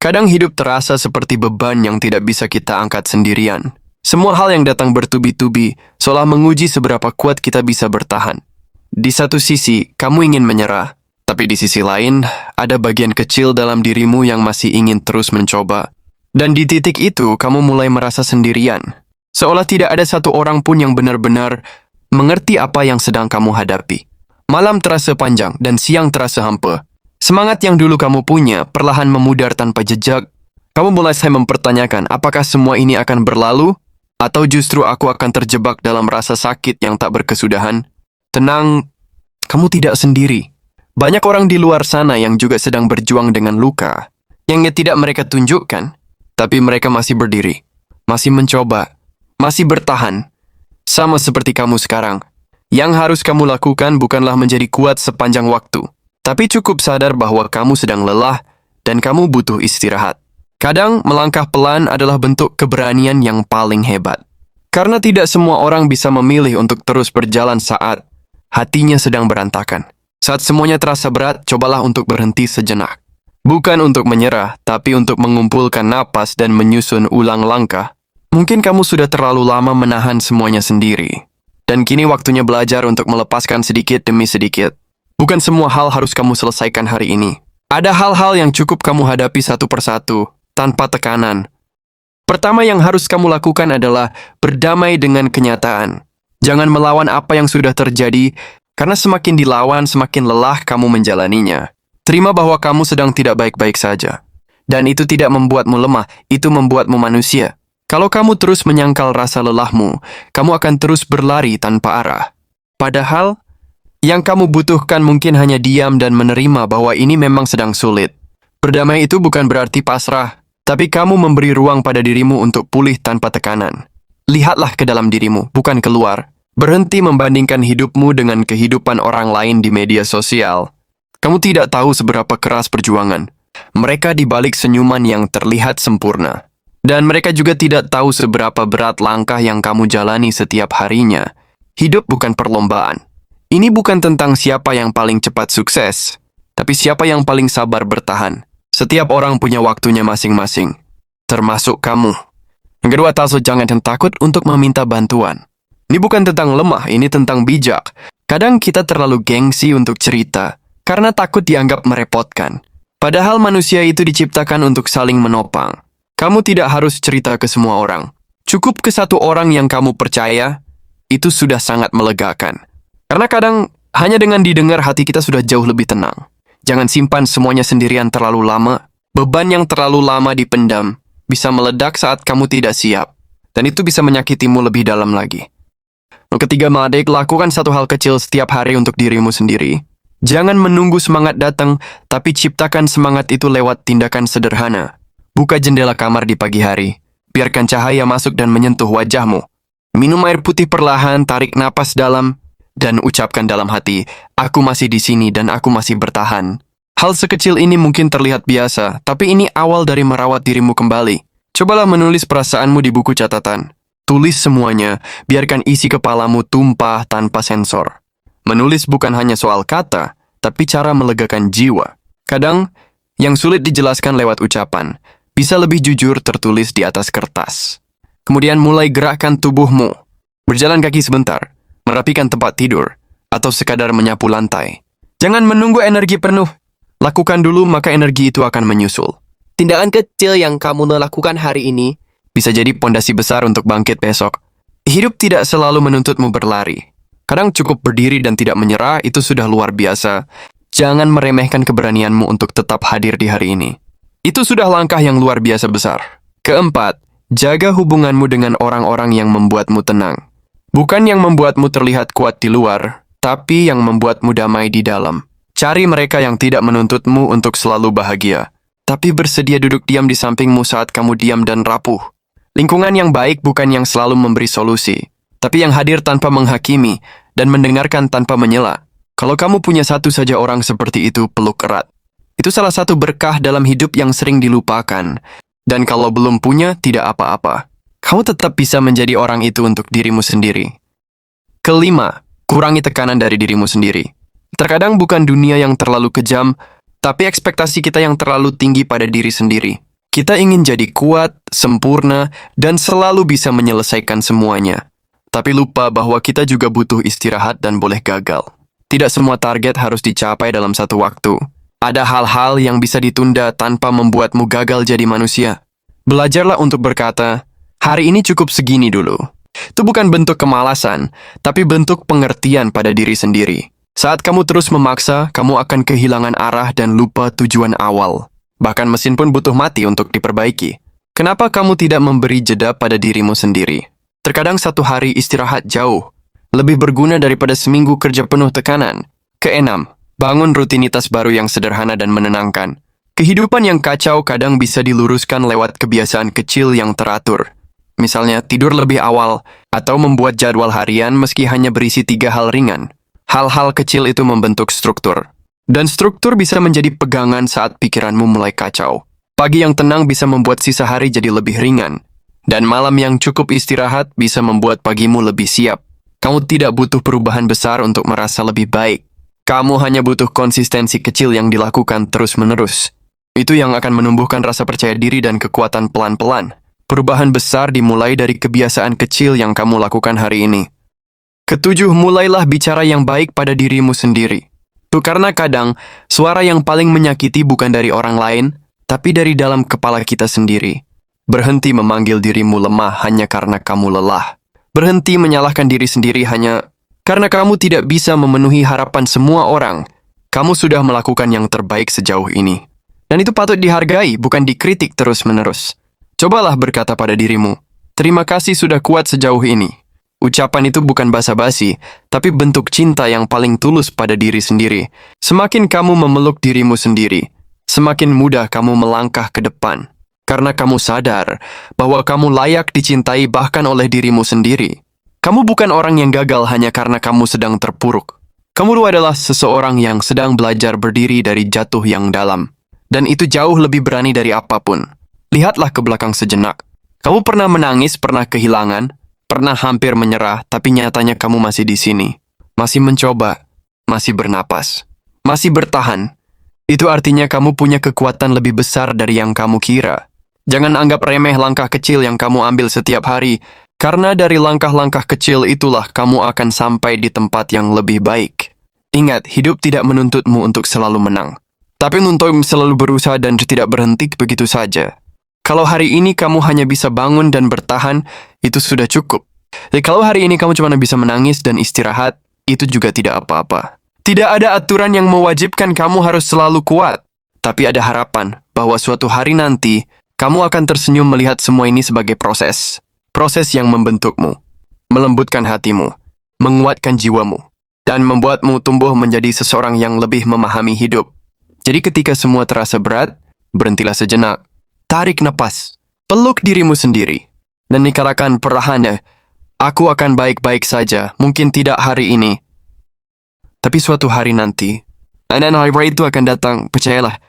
Kadang hidup terasa seperti beban yang tidak bisa kita angkat sendirian. Semua hal yang datang bertubi-tubi seolah menguji seberapa kuat kita bisa bertahan. Di satu sisi, kamu ingin menyerah, tapi di sisi lain, ada bagian kecil dalam dirimu yang masih ingin terus mencoba. Dan di titik itu, kamu mulai merasa sendirian. Seolah tidak ada satu orang pun yang benar-benar mengerti apa yang sedang kamu hadapi. Malam terasa panjang dan siang terasa hampa. Semangat yang dulu kamu punya perlahan memudar tanpa jejak. Kamu mulai mempertanyakan apakah semua ini akan berlalu atau justru aku akan terjebak dalam rasa sakit yang tak berkesudahan. Tenang, kamu tidak sendiri. Banyak orang di luar sana yang juga sedang berjuang dengan luka yang tidak mereka tunjukkan, tapi mereka masih berdiri, masih mencoba, masih bertahan. Sama seperti kamu sekarang. Yang harus kamu lakukan bukanlah menjadi kuat sepanjang waktu, tapi cukup sadar bahwa kamu sedang lelah dan kamu butuh istirahat. Kadang melangkah pelan adalah bentuk keberanian yang paling hebat. Karena tidak semua orang bisa memilih untuk terus berjalan saat hatinya sedang berantakan. Saat semuanya terasa berat, cobalah untuk berhenti sejenak. Bukan untuk menyerah, tapi untuk mengumpulkan napas dan menyusun ulang langkah. Mungkin kamu sudah terlalu lama menahan semuanya sendiri. Dan kini waktunya belajar untuk melepaskan sedikit demi sedikit. Bukan semua hal harus kamu selesaikan hari ini. Ada hal-hal yang cukup kamu hadapi satu persatu, tanpa tekanan. Pertama yang harus kamu lakukan adalah berdamai dengan kenyataan. Jangan melawan apa yang sudah terjadi, karena semakin dilawan, semakin lelah kamu menjalaninya. Terima bahwa kamu sedang tidak baik-baik saja. Dan itu tidak membuatmu lemah, itu membuatmu manusia. Kalau kamu terus menyangkal rasa lelahmu, kamu akan terus berlari tanpa arah. Padahal, yang kamu butuhkan mungkin hanya diam dan menerima bahwa ini memang sedang sulit. Berdamai itu bukan berarti pasrah, tapi kamu memberi ruang pada dirimu untuk pulih tanpa tekanan. Lihatlah ke dalam dirimu, bukan keluar. Berhenti membandingkan hidupmu dengan kehidupan orang lain di media sosial. Kamu tidak tahu seberapa keras perjuangan. Mereka di balik senyuman yang terlihat sempurna. Dan mereka juga tidak tahu seberapa berat langkah yang kamu jalani setiap harinya. Hidup bukan perlombaan. Ini bukan tentang siapa yang paling cepat sukses, tapi siapa yang paling sabar bertahan. Setiap orang punya waktunya masing-masing, termasuk kamu. Yang kedua, jangan takut untuk meminta bantuan. Ini bukan tentang lemah, ini tentang bijak. Kadang kita terlalu gengsi untuk cerita, karena takut dianggap merepotkan. Padahal manusia itu diciptakan untuk saling menopang. Kamu tidak harus cerita ke semua orang. Cukup ke satu orang yang kamu percaya, itu sudah sangat melegakan. Karena kadang, hanya dengan didengar hati kita sudah jauh lebih tenang. Jangan simpan semuanya sendirian terlalu lama. Beban yang terlalu lama dipendam bisa meledak saat kamu tidak siap. Dan itu bisa menyakitimu lebih dalam lagi. Yang ketiga, lakukan satu hal kecil setiap hari untuk dirimu sendiri. Jangan menunggu semangat datang, tapi ciptakan semangat itu lewat tindakan sederhana. Buka jendela kamar di pagi hari. Biarkan cahaya masuk dan menyentuh wajahmu. Minum air putih perlahan, tarik napas dalam, dan ucapkan dalam hati, aku masih di sini dan aku masih bertahan. Hal sekecil ini mungkin terlihat biasa, tapi ini awal dari merawat dirimu kembali. Cobalah menulis perasaanmu di buku catatan. Tulis semuanya, biarkan isi kepalamu tumpah tanpa sensor. Menulis bukan hanya soal kata, tapi cara melegakan jiwa. Kadang, yang sulit dijelaskan lewat ucapan, bisa lebih jujur tertulis di atas kertas. Kemudian mulai gerakkan tubuhmu. Berjalan kaki sebentar, merapikan tempat tidur, atau sekadar menyapu lantai. Jangan menunggu energi penuh. Lakukan dulu, maka energi itu akan menyusul. Tindakan kecil yang kamu lakukan hari ini bisa jadi pondasi besar untuk bangkit besok. Hidup tidak selalu menuntutmu berlari. Kadang cukup berdiri dan tidak menyerah, itu sudah luar biasa. Jangan meremehkan keberanianmu untuk tetap hadir di hari ini. Itu sudah langkah yang luar biasa besar. Keempat, jaga hubunganmu dengan orang-orang yang membuatmu tenang. Bukan yang membuatmu terlihat kuat di luar, tapi yang membuatmu damai di dalam. Cari mereka yang tidak menuntutmu untuk selalu bahagia, tapi bersedia duduk diam di sampingmu saat kamu diam dan rapuh. Lingkungan yang baik bukan yang selalu memberi solusi, tapi yang hadir tanpa menghakimi dan mendengarkan tanpa menyela. Kalau kamu punya satu saja orang seperti itu, peluk erat. Itu salah satu berkah dalam hidup yang sering dilupakan. Dan kalau belum punya, tidak apa-apa. Kamu tetap bisa menjadi orang itu untuk dirimu sendiri. Kelima, kurangi tekanan dari dirimu sendiri. Terkadang bukan dunia yang terlalu kejam, tapi ekspektasi kita yang terlalu tinggi pada diri sendiri. Kita ingin jadi kuat, sempurna, dan selalu bisa menyelesaikan semuanya. Tapi lupa bahwa kita juga butuh istirahat dan boleh gagal. Tidak semua target harus dicapai dalam satu waktu. Ada hal-hal yang bisa ditunda tanpa membuatmu gagal jadi manusia. Belajarlah untuk berkata, hari ini cukup segini dulu. Itu bukan bentuk kemalasan, tapi bentuk pengertian pada diri sendiri. Saat kamu terus memaksa, kamu akan kehilangan arah dan lupa tujuan awal. Bahkan mesin pun butuh mati untuk diperbaiki. Kenapa kamu tidak memberi jeda pada dirimu sendiri? Terkadang satu hari istirahat jauh lebih berguna daripada seminggu kerja penuh tekanan. Keenam, bangun rutinitas baru yang sederhana dan menenangkan. Kehidupan yang kacau kadang bisa diluruskan lewat kebiasaan kecil yang teratur. Misalnya, tidur lebih awal atau membuat jadwal harian meski hanya berisi 3 hal ringan. Hal-hal kecil itu membentuk struktur. Dan struktur bisa menjadi pegangan saat pikiranmu mulai kacau. Pagi yang tenang bisa membuat sisa hari jadi lebih ringan. Dan malam yang cukup istirahat bisa membuat pagimu lebih siap. Kamu tidak butuh perubahan besar untuk merasa lebih baik. Kamu hanya butuh konsistensi kecil yang dilakukan terus-menerus. Itu yang akan menumbuhkan rasa percaya diri dan kekuatan pelan-pelan. Perubahan besar dimulai dari kebiasaan kecil yang kamu lakukan hari ini. Ketujuh, mulailah bicara yang baik pada dirimu sendiri. Karena kadang, suara yang paling menyakiti bukan dari orang lain, tapi dari dalam kepala kita sendiri. Berhenti memanggil dirimu lemah hanya karena kamu lelah. Berhenti menyalahkan diri sendiri hanya karena kamu tidak bisa memenuhi harapan semua orang. Kamu sudah melakukan yang terbaik sejauh ini. Dan itu patut dihargai, bukan dikritik terus-menerus. Cobalah berkata pada dirimu, terima kasih sudah kuat sejauh ini. Ucapan itu bukan basa-basi, tapi bentuk cinta yang paling tulus pada diri sendiri. Semakin kamu memeluk dirimu sendiri, semakin mudah kamu melangkah ke depan. Karena kamu sadar bahwa kamu layak dicintai bahkan oleh dirimu sendiri. Kamu bukan orang yang gagal hanya karena kamu sedang terpuruk. Kamu adalah seseorang yang sedang belajar berdiri dari jatuh yang dalam. Dan itu jauh lebih berani dari apapun. Lihatlah ke belakang sejenak. Kamu pernah menangis, pernah kehilangan, pernah hampir menyerah, tapi nyatanya kamu masih di sini. Masih mencoba, masih bernapas, masih bertahan. Itu artinya kamu punya kekuatan lebih besar dari yang kamu kira. Jangan anggap remeh langkah kecil yang kamu ambil setiap hari, karena dari langkah-langkah kecil itulah kamu akan sampai di tempat yang lebih baik. Ingat, hidup tidak menuntutmu untuk selalu menang, tapi untuk selalu berusaha dan tidak berhenti begitu saja. Kalau hari ini kamu hanya bisa bangun dan bertahan, itu sudah cukup. Jadi kalau hari ini kamu cuma bisa menangis dan istirahat, itu juga tidak apa-apa. Tidak ada aturan yang mewajibkan kamu harus selalu kuat. Tapi ada harapan bahwa suatu hari nanti, kamu akan tersenyum melihat semua ini sebagai proses. Proses yang membentukmu, melembutkan hatimu, menguatkan jiwamu, dan membuatmu tumbuh menjadi seseorang yang lebih memahami hidup. Jadi ketika semua terasa berat, berhentilah sejenak. Tarik napas, peluk dirimu sendiri, dan dikatakan perlahan, aku akan baik-baik saja, mungkin tidak hari ini, tapi suatu hari nanti. Dan hari itu akan datang, percayalah.